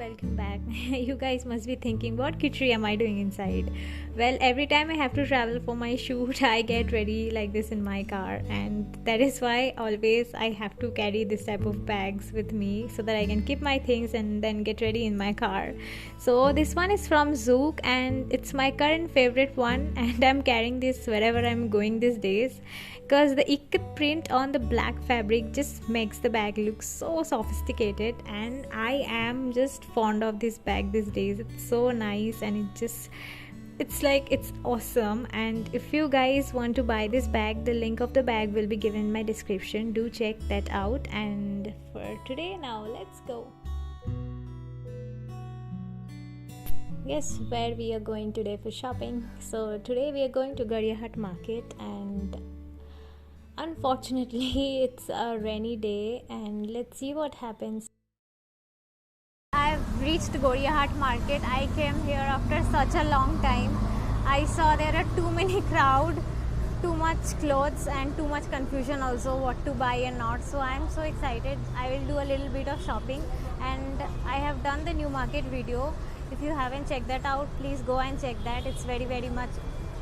welcome back. You guys must be thinking, what kitchery am I doing inside? Well, every time I have to travel for my shoot, I get ready like this in my car, and that is why always I have to carry this type of bags with me so that I can keep my things and then get ready in my car. So this one is from Zouk and it's my current favorite one, and I'm carrying this wherever I'm going these days because the ikat print on the black fabric just makes the bag look so sophisticated, and I am just fond of this bag these days. It's so nice and it's awesome. And if you guys want to buy this bag, the link of the bag will be given in my description. Do check that out. And for today, now let's go. Guess where we are going today for shopping. So today we are going to Garyahat market, and unfortunately it's a rainy day, and let's see what happens. I've reached Garyahat market. I came here after such a long time. I saw there are too many crowd, too much clothes and too much confusion also what to buy and not. So I'm so excited. I will do a little bit of shopping, and I have done the new market video. If you haven't checked that out, please go and check that. It's very much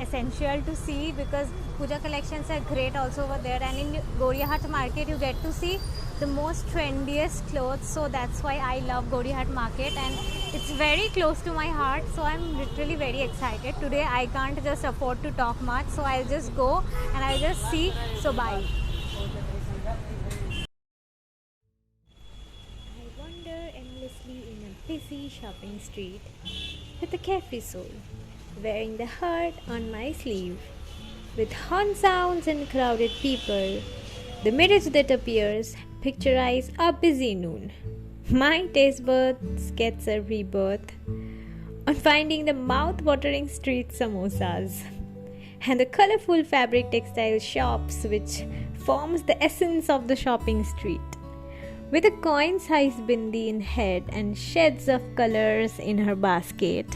essential to see because puja collections are great also over there, and in Garyahat market you get to see the most trendiest clothes. So that's why I love Garyahat market, and it's very close to my heart. So I'm literally very excited. Today I can't just afford to talk much, so I'll just go and I'll just see. So bye. I wander endlessly in a busy shopping street with a carefree soul, wearing the heart on my sleeve. With horn sounds and crowded people, the mirage that appears picturize a busy noon. My taste buds gets a rebirth on finding the mouth-watering street samosas and the colorful fabric textile shops which forms the essence of the shopping street. With a coin-sized bindi in head and shades of colors in her basket,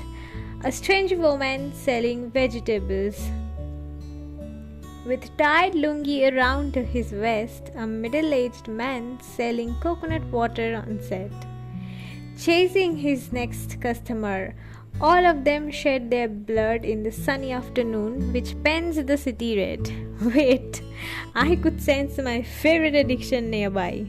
a strange woman selling vegetables. With tied lungi around his waist, a middle-aged man selling coconut water on set. Chasing his next customer, all of them shed their blood in the sunny afternoon which paints the city red. Wait, I could sense my favorite addiction nearby.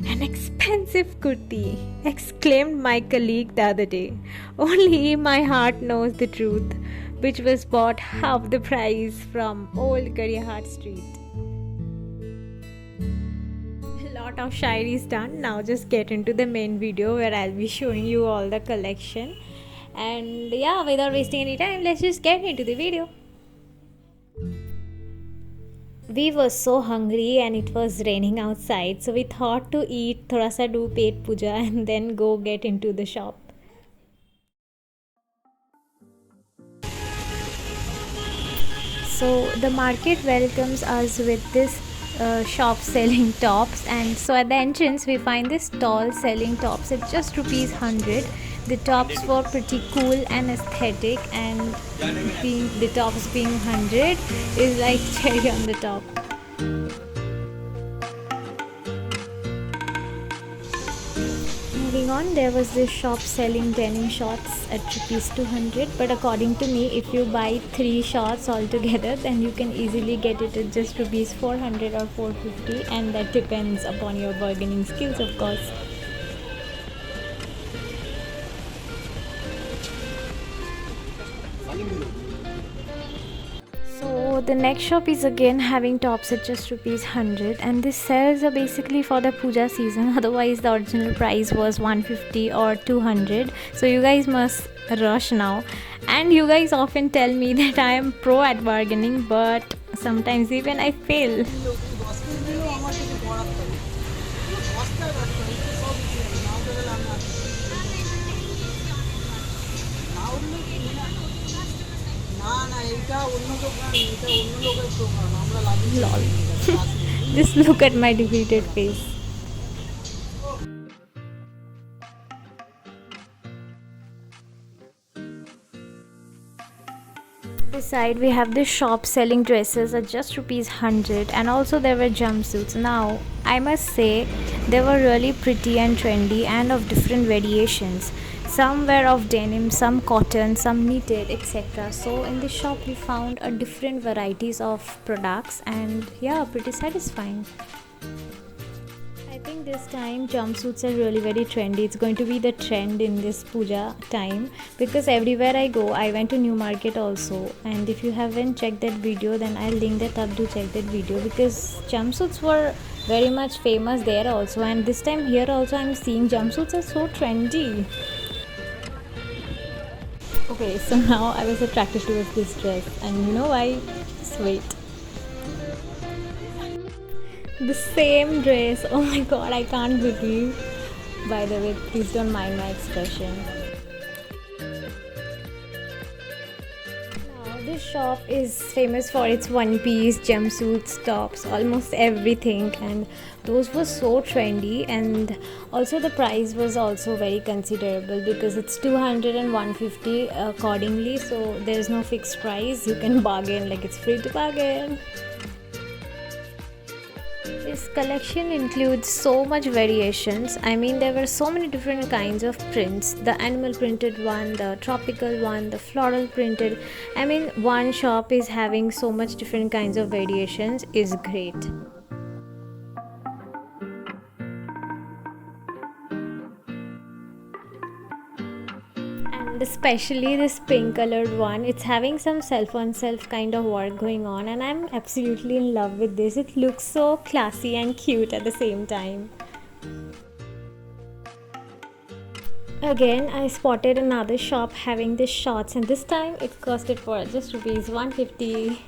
An expensive kurti, exclaimed my colleague the other day. Only my heart knows the truth, which was bought half the price from old Garyahat street. A lot of shairi is done. Now just get into the main video where I'll be showing you all the collection. And yeah, without wasting any time, let's just get into the video. We were so hungry and it was raining outside, so we thought to eat, thoda sa do pet puja and then go get into the shop. So the market welcomes us with this shop selling tops, and so at the entrance we find this stall selling tops at just rupees 100. The tops were pretty cool and aesthetic, and the tops being 100 is like cherry on the top. Moving on, there was this shop selling denim shorts at rupees 200, but according to me, if you buy 3 shorts altogether, then you can easily get it at just rupees 400 or 450, and that depends upon your bargaining skills, of course. So the next shop is again having tops at just rupees 100, and these sales are basically for the puja season. Otherwise the original price was 150 or 200, so you guys must rush now. And you guys often tell me that I am pro at bargaining, but sometimes even I fail. Lol. Just look at my defeated face. This side we have this shop selling dresses at just rupees 100, and also there were jumpsuits. Now I must say they were really pretty and trendy and of different variations. Some were of denim, some cotton, some knitted, etc. So in this shop we found a different varieties of products, and yeah, pretty satisfying. I think this time jumpsuits are really very trendy. It's going to be the trend in this puja time, because everywhere I go, I went to New Market also, and if you haven't checked that video, then I'll link that up to check that video, because jumpsuits were very much famous there also, and this time here also I'm seeing jumpsuits are so trendy. Okay, so now I was attracted towards this dress, and you know why? Just wait. The same dress. Oh my god, I can't believe. By the way, please don't mind my expression. Now, this shop is famous for its one piece, jumpsuits, tops, almost everything, and those were so trendy. And also, the price was also very considerable, because it's 200 and 150 accordingly, so there's no fixed price. You can bargain, like it's free to bargain. This collection includes so much variations. I mean, there were so many different kinds of prints. The animal printed one, the tropical one, the floral printed. I mean, one shop is having so much different kinds of variations is great. And especially this pink colored one, it's having some self on self kind of work going on, and I'm absolutely in love with this. It looks so classy and cute at the same time. Again, I spotted another shop having this shorts, and this time it costed for just rupees 150.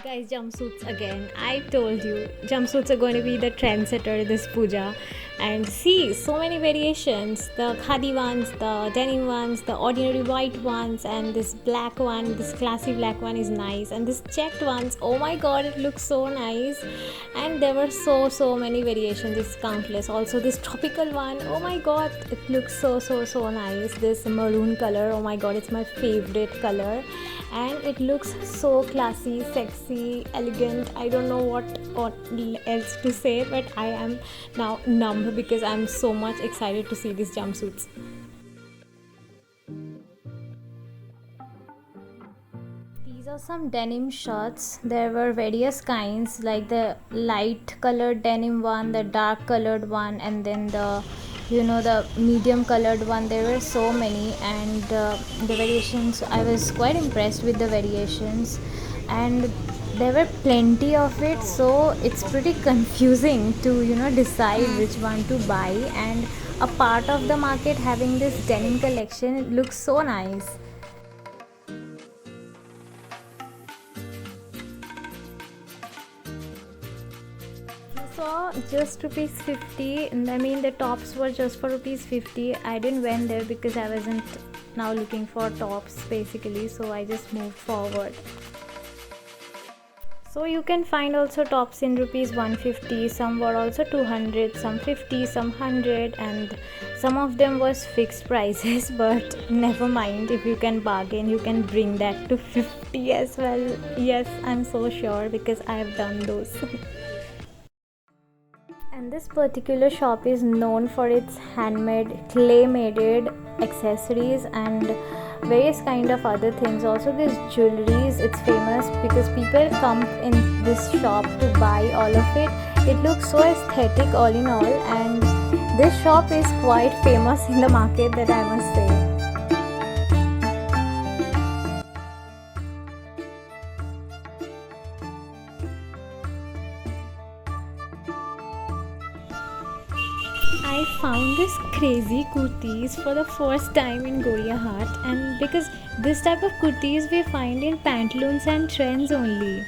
Guys, jumpsuits again. I told you, jumpsuits are going to be the trendsetter this puja. And see, so many variations. The khadi ones, the denim ones, the ordinary white ones, and this black one, this classy black one is nice. And this checked ones, oh my god, it looks so nice. And there were so many variations, it's countless. Also this tropical one, oh my god, it looks so nice. This maroon color, oh my god, it's my favorite color. And it looks so classy, sexy, elegant. I don't know what else to say, but I am now numb because I'm so much excited to see these jumpsuits. These are some denim shirts. There were various kinds, like the light colored denim one, the dark colored one, and then the the medium colored one. There were so many, and the variations, I was quite impressed with the variations, and there were plenty of it, so it's pretty confusing to decide which one to buy. And a part of the market having this denim collection, it looks so nice. So just rupees 50, I mean the tops were just for rupees 50. I didn't went there because I wasn't now looking for tops basically, so I just moved forward. So you can find also tops in rupees 150, some were also 200, some 50, some 100, and some of them was fixed prices. But never mind, if you can bargain, you can bring that to 50 as well. Yes, I'm so sure because I have done those. And this particular shop is known for its handmade, clay-made accessories and various kind of other things. Also this jewelries, it's famous because people come in this shop to buy all of it. It looks so aesthetic all in all, and this shop is quite famous in the market, that I must say. I found this crazy kurtis for the first time in Goliahat, and because this type of kurtis we find in pantaloons and trends only.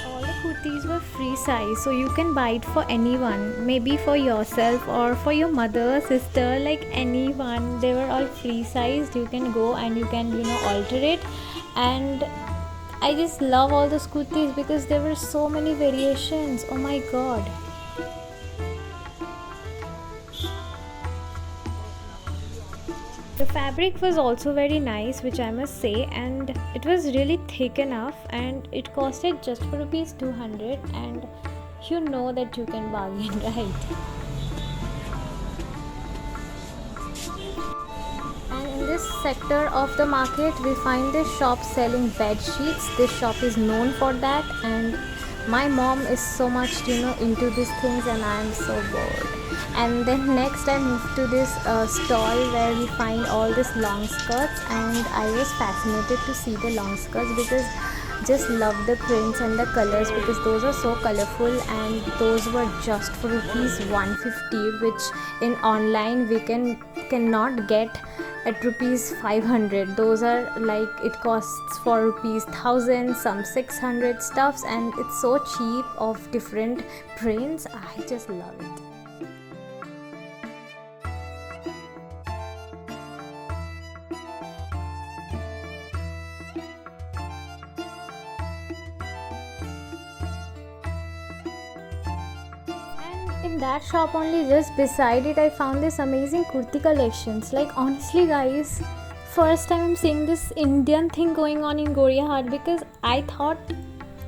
All the kurtis were free size, so you can buy it for anyone, maybe for yourself or for your mother, sister, like anyone. They were all free sized. You can go and you can alter it. And I just love all those kurtis because there were so many variations. Oh my god. The fabric was also very nice, which I must say, and it was really thick enough, and it costed just for rupees 200, and you know that you can bargain, right? And in this sector of the market we find this shop selling bed sheets. This shop is known for that, and my mom is so much into these things, and I am so bored. And then next I moved to this stall where we find all these long skirts, and I was fascinated to see the long skirts because just love the prints and the colors, because those are so colorful, and those were just for rupees 150, which in online we cannot get at rupees 500. Those are like, it costs for rupees 1000, some 600 stuffs, and it's so cheap of different prints. I just love it. In that shop only, just beside it, I found this amazing kurti collections. Like honestly guys, first time I'm seeing this Indian thing going on in Goriahat, because I thought,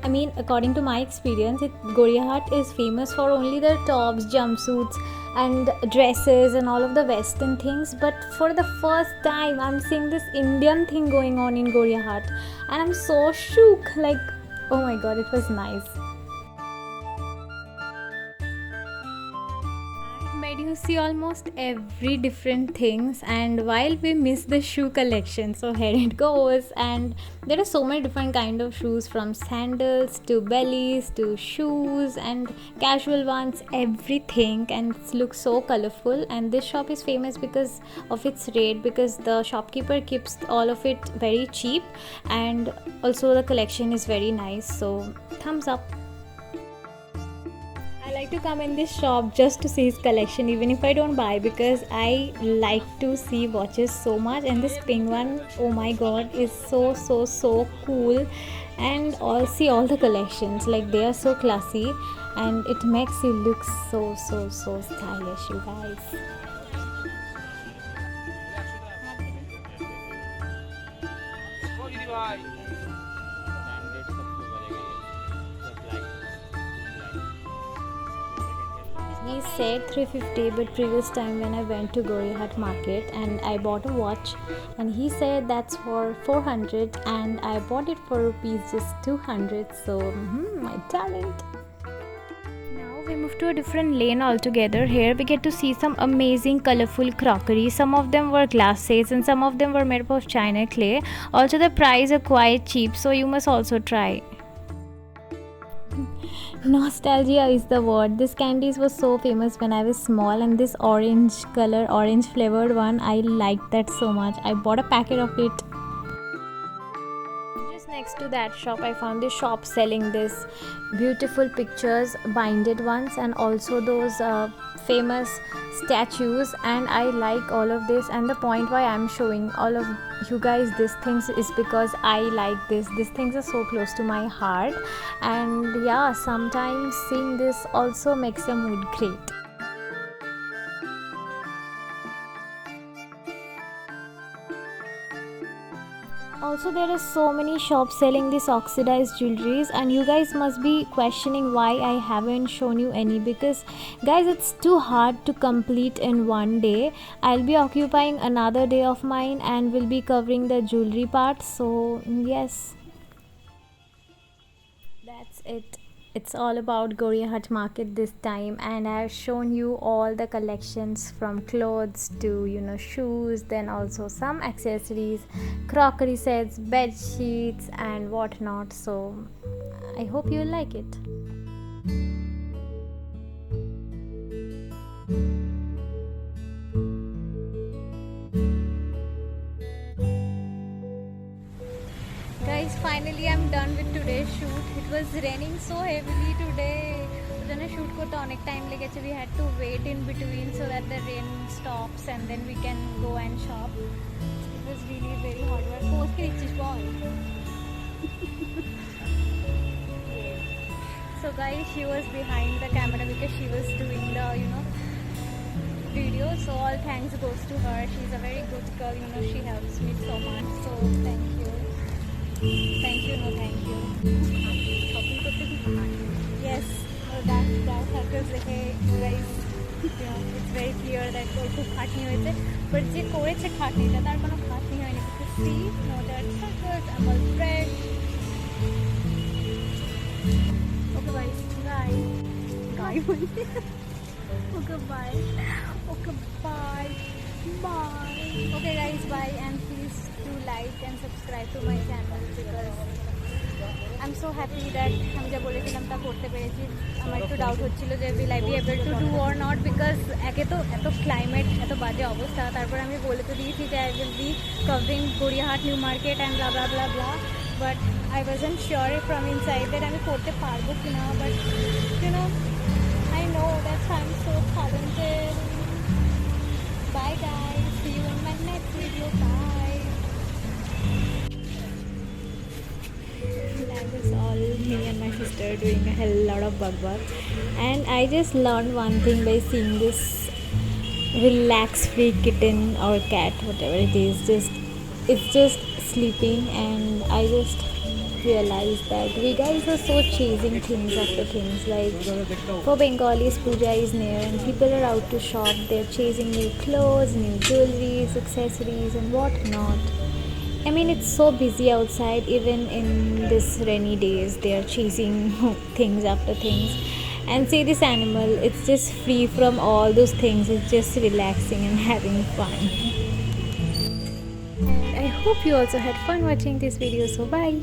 I mean according to my experience, Goriahat is famous for only their tops, jumpsuits and dresses and all of the western things, but for the first time I'm seeing this Indian thing going on in Goriahat, and I'm so shook, like oh my god, it was nice. You see almost every different things, and while we miss the shoe collection, so here it goes. And there are so many different kind of shoes, from sandals to bellies to shoes and casual ones, everything, and it looks so colorful. And this shop is famous because of its rate, because the shopkeeper keeps all of it very cheap, and also the collection is very nice, so thumbs up. I like to come in this shop just to see his collection, even if I don't buy, because I like to see watches so much. And this pink one, oh my god, is so cool. And see all the collections, like they are so classy, and it makes you look so stylish, you guys. He said 350, but previous time when I went to Goriahat market and I bought a watch, and he said that's for 400, and I bought it for rupees just 200. So my talent. Now we move to a different lane altogether. Here we get to see some amazing colorful crockery. Some of them were glasses and some of them were made up of china clay. Also the price are quite cheap, so you must also try. Nostalgia is the word. This candies was so famous when I was small, and this orange flavored one, I liked that so much. I bought a packet of it. Just next to that shop I found this shop selling this beautiful pictures, binded ones, and also those famous statues, and I like all of this. And the point why I'm showing all of you guys these things is because I like these things are so close to my heart, and yeah, sometimes seeing this also makes your mood great. Also, there are so many shops selling this oxidized jewelries, and you guys must be questioning why I haven't shown you any, because guys, it's too hard to complete in one day. I'll be occupying another day of mine and will be covering the jewelry part. So yes, that's it. It's all about Goriahat market this time, and I've shown you all the collections from clothes to shoes, then also some accessories, crockery sets, bed sheets and whatnot. So I hope you like it. Guys, finally I'm done with today's shoot. It was raining so heavily today. Shoot ko to onek time lege, we had to wait in between so that the rain stops and then we can go and shop. It was really very hot. So guys, she was behind the camera because she was doing the video, so all thanks goes to her. She's a very good girl, you know, she helps me so much, so thank you. Thank you, no thank you. Shopping করতে খুব খাটনি। Yes, that circles দেখে you guys, you know, it's very clear that ওর খুব খাটনি হয়েছে, but যে করেছে খাটনিটা তার কোনো খাটনি হয়নি, because see, no, that circles, I'm all fresh. Okay, bye. Bye. Okay, bye. Okay, bye. Bye. Okay, guys, bye, and please do like and subscribe to my channel because I'm so happy that আমি যা বলেছিলাম তা করতে পেরেছি। আমার একটু doubt হচ্ছিল যে will I be able to do or not, because একে তো এত ক্লাইমেট, এত বাজে অবস্থা, তারপর আমি বলে তো দিয়েছি যে I will be covering Gariahat new market and blah blah blah blah, but I wasn't sure from inside that আমি করতে পারবো কিনা, but you know, I know that's why I'm so talented. Bye guys, see you in my next video. Bye. That was all me and my sister doing a hell lot of bug work, and I just learned one thing by seeing this relax free kitten or cat, whatever it is, it's just sleeping, and I just realized that we guys are so chasing things after things. Like for Bengalis, Puja is near and people are out to shop, they're chasing new clothes, new jewelries, accessories and whatnot. I mean, it's so busy outside. Even in this rainy days, they are chasing things after things. And see this animal, it's just free from all those things, it's just relaxing and having fun. And I hope you also had fun watching this video, so bye.